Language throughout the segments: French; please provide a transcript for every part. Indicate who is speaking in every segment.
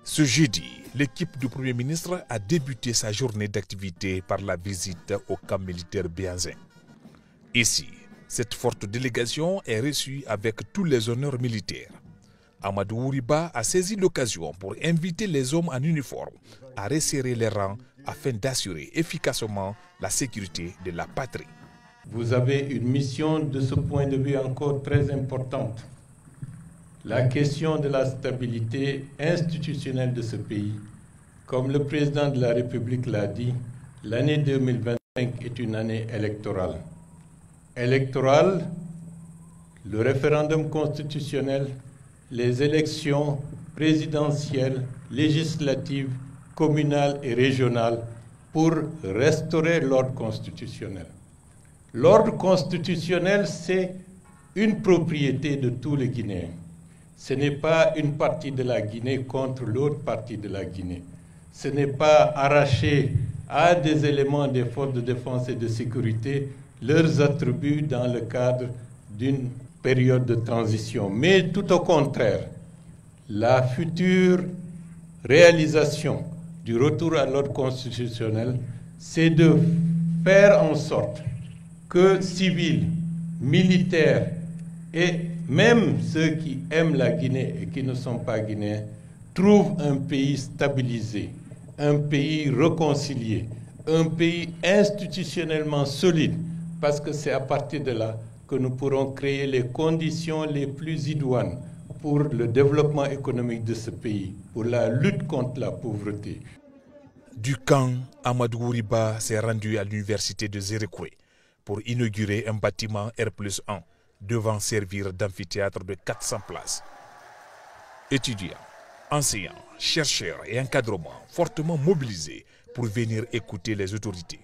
Speaker 1: Ce jeudi, l'équipe du Premier ministre a débuté sa journée d'activité par la visite au camp militaire Bianzin. Ici, cette forte délégation est reçue avec tous les honneurs militaires. Amadou Ouriba a saisi l'occasion pour inviter les hommes en uniforme à resserrer les rangs afin d'assurer efficacement la sécurité de la patrie.
Speaker 2: Vous avez une mission de ce point de vue encore très importante. La question de la stabilité institutionnelle de ce pays. Comme le président de la République l'a dit, l'année 2025 est une année électorale. Électorale, le référendum constitutionnel, les élections présidentielles, législatives, communales et régionales pour restaurer l'ordre constitutionnel. L'ordre constitutionnel, c'est une propriété de tous les Guinéens. Ce n'est pas une partie de la Guinée contre l'autre partie de la Guinée. Ce n'est pas arracher à des éléments des forces de défense et de sécurité leurs attributs dans le cadre d'une période de transition. Mais tout au contraire, la future réalisation du retour à l'ordre constitutionnel, c'est de faire en sorte que civils, militaires et même ceux qui aiment la Guinée et qui ne sont pas guinéens trouvent un pays stabilisé, un pays réconcilié, un pays institutionnellement solide, parce que c'est à partir de là que nous pourrons créer les conditions les plus idoines pour le développement économique de ce pays, pour la lutte contre la pauvreté.
Speaker 1: Du camp, Amadou Ouriba s'est rendu à l'université de Zérékoué pour inaugurer un bâtiment R+1 devant servir d'amphithéâtre de 400 places. Étudiants, enseignants, chercheurs et encadrement fortement mobilisés pour venir écouter les autorités.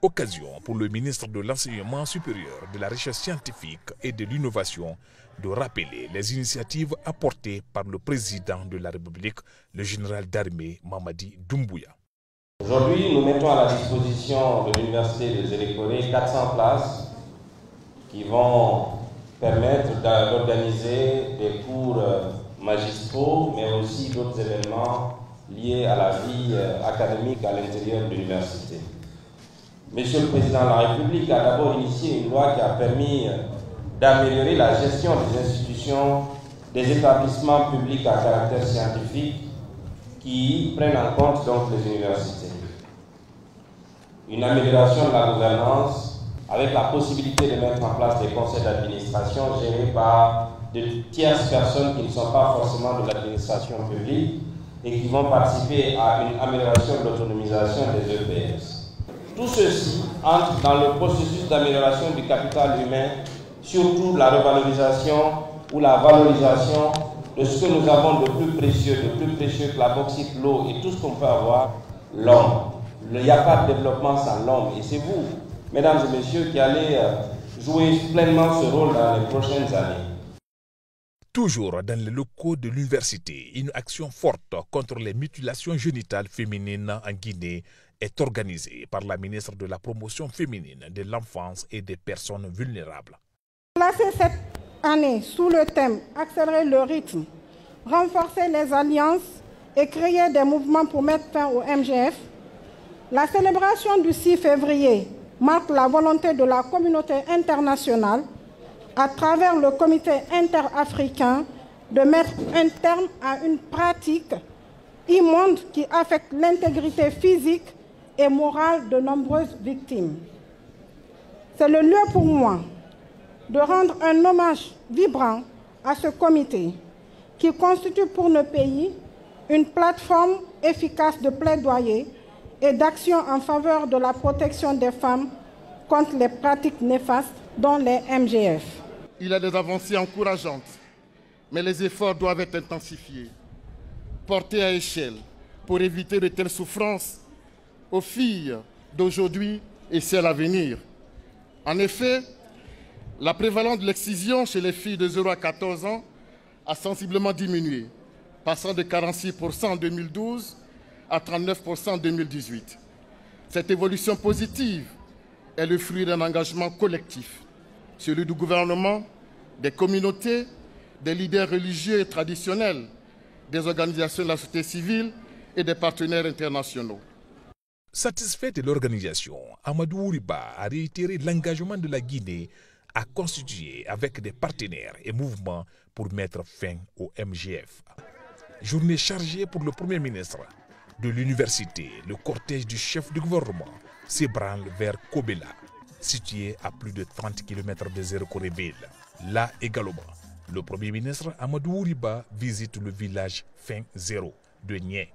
Speaker 1: Occasion pour le ministre de l'Enseignement supérieur, de la Recherche scientifique et de l'Innovation de rappeler les initiatives apportées par le président de la République, le général d'armée Mamadi Doumbouya.
Speaker 3: Aujourd'hui, nous mettons à la disposition de l'université de Zérékoué 400 places qui vont permettre d'organiser des cours magistraux, mais aussi d'autres événements liés à la vie académique à l'intérieur de l'université. Monsieur le Président de la République a d'abord initié une loi qui a permis d'améliorer la gestion des institutions, des établissements publics à caractère scientifique qui prennent en compte donc les universités. Une amélioration de la gouvernance avec la possibilité de mettre en place des conseils d'administration gérés par de tierces personnes qui ne sont pas forcément de l'administration publique et qui vont participer à une amélioration de l'autonomisation des EPS. Tout ceci entre dans le processus d'amélioration du capital humain, surtout la revalorisation ou la valorisation de ce que nous avons de plus précieux que la bauxite, l'eau et tout ce qu'on peut avoir, l'homme. Il n'y a pas de développement sans l'homme et c'est vous, mesdames et messieurs, qui allez jouer pleinement ce rôle dans les prochaines années.
Speaker 1: Toujours dans les locaux de l'université, une action forte contre les mutilations génitales féminines en Guinée est organisée par la ministre de la Promotion féminine de l'enfance et des personnes vulnérables.
Speaker 4: Placé cette année sous le thème « Accélérer le rythme, renforcer les alliances et créer des mouvements pour mettre fin au MGF », la célébration du 6 février marque la volonté de la communauté internationale, à travers le comité interafricain, de mettre un terme à une pratique immonde qui affecte l'intégrité physique et morale de nombreuses victimes. C'est le lieu pour moi de rendre un hommage vibrant à ce comité qui constitue pour nos pays une plateforme efficace de plaidoyer et d'action en faveur de la protection des femmes contre les pratiques néfastes, dont les MGF.
Speaker 5: Il y a des avancées encourageantes, mais les efforts doivent être intensifiés, portés à échelle pour éviter de telles souffrances aux filles d'aujourd'hui et celles à venir. En effet, la prévalence de l'excision chez les filles de 0 à 14 ans a sensiblement diminué, passant de 46% en 2012 à 39% en 2018. Cette évolution positive est le fruit d'un engagement collectif, celui du gouvernement, des communautés, des leaders religieux et traditionnels, des organisations de la société civile et des partenaires internationaux.
Speaker 1: Satisfait de l'organisation, Amadou Ouriba a réitéré l'engagement de la Guinée à constituer avec des partenaires et mouvements pour mettre fin au MGF. Journée chargée pour le Premier ministre. De l'université, le cortège du chef du gouvernement s'ébranle vers Kobela, situé à plus de 30 km de Zérekoré-Ville. Là également, le Premier ministre Amadou Ouriba visite le village Faim Zéro de Nié,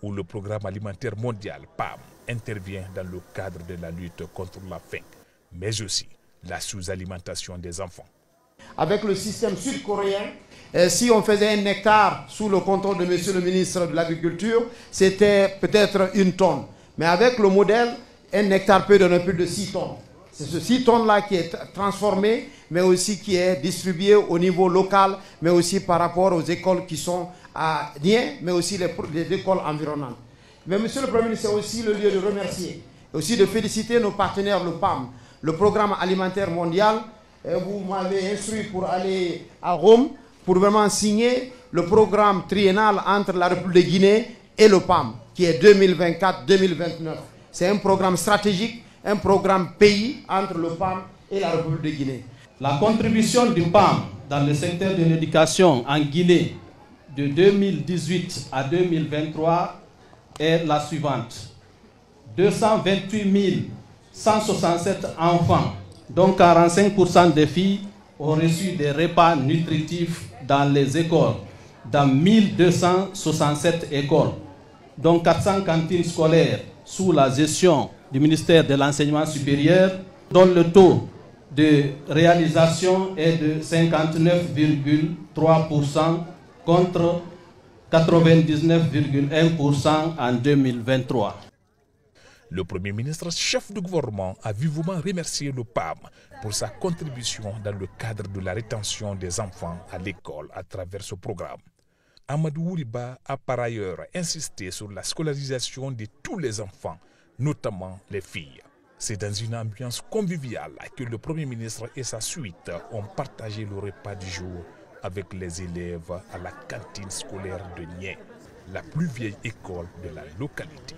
Speaker 1: où le programme alimentaire mondial PAM intervient dans le cadre de la lutte contre la faim, mais aussi la sous-alimentation des enfants.
Speaker 6: Avec le système sud-coréen, si on faisait 1 hectare sous le contrôle de monsieur le ministre de l'Agriculture, c'était peut-être 1 tonne. Mais avec le modèle, 1 hectare peut donner plus de 6 tonnes. C'est ce 6 tonnes-là qui est transformé, mais aussi qui est distribué au niveau local, mais aussi par rapport aux écoles qui sont à Nié, mais aussi les écoles environnantes. Mais monsieur le Premier ministre, c'est aussi le lieu de remercier, aussi de féliciter nos partenaires, le PAM, le Programme alimentaire mondial. Vous m'avez instruit pour aller à Rome, pour vraiment signer le programme triennal entre la République de Guinée et le PAM, qui est 2024-2029. C'est un programme stratégique, un programme pays entre le PAM et la République de Guinée.
Speaker 7: La contribution du PAM dans le secteur de l'éducation en Guinée de 2018 à 2023 est la suivante. 228 167 enfants, dont 45% des filles, ont reçu des repas nutritifs dans les écoles, dans 1267 écoles, dont 400 cantines scolaires sous la gestion du ministère de l'Enseignement supérieur, dont le taux de réalisation est de 59,3% contre 99,1% en 2023.
Speaker 1: Le Premier ministre, chef du gouvernement, a vivement remercié le PAM pour sa contribution dans le cadre de la rétention des enfants à l'école à travers ce programme. Amadou Ouriba a par ailleurs insisté sur la scolarisation de tous les enfants, notamment les filles. C'est dans une ambiance conviviale que le Premier ministre et sa suite ont partagé le repas du jour avec les élèves à la cantine scolaire de Nié, la plus vieille école de la localité.